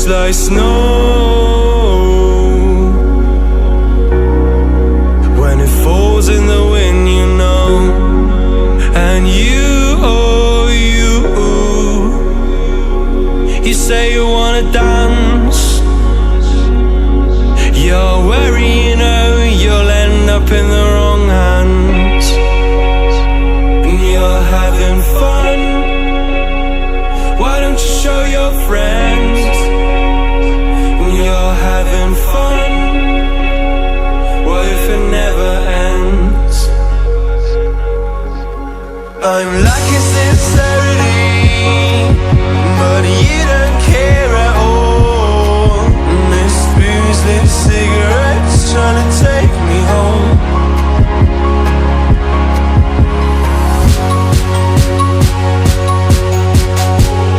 feels like snow when it falls in the wind, you know. And you, oh you say you wanna dance. You're worried, you know, you'll end up in the wrong hands. And you're having fun. Why don't you show your friends? And you're having fun. What if it never ends? I'm lacking sincerity, but you don't care at all. And this booze, this cigarette's trying to take me home.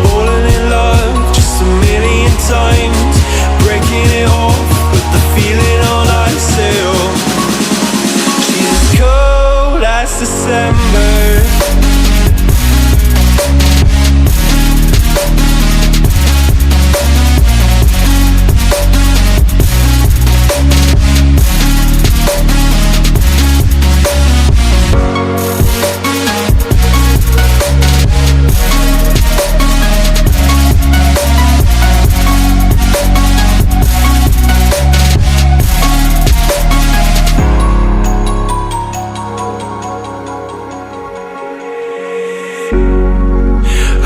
Falling in love just a million times, breaking it off, but the feeling all I still. She's as cold as December.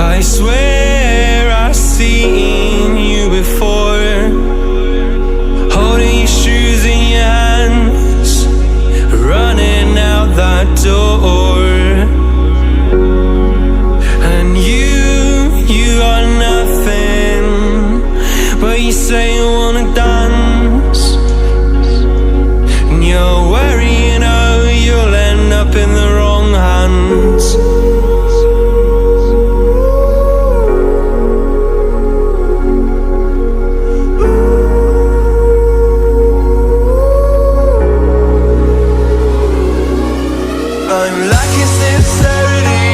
I swear I've seen you before, holding your shoes in your hands, running out that door. And you got nothing, but you say you wanna dance. And you're worried, you know, you'll end up in the wrong hands. I'm lacking sincerity,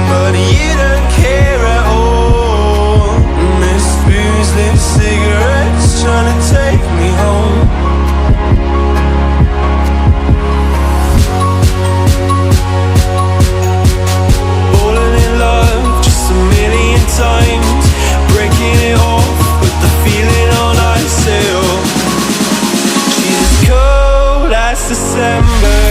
but you don't care at all. And this booze, this cigarette's trying to take me home. Falling in love just a million times, breaking it off, but the feeling all I still. She's as cold as December.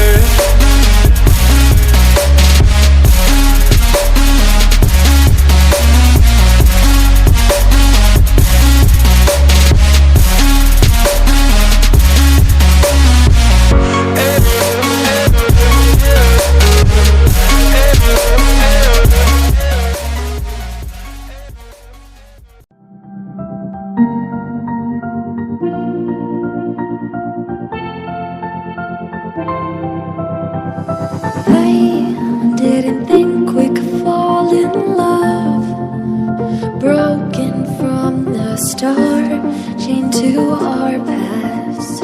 I didn't think we could fall in love, broken from the start, chained to our past.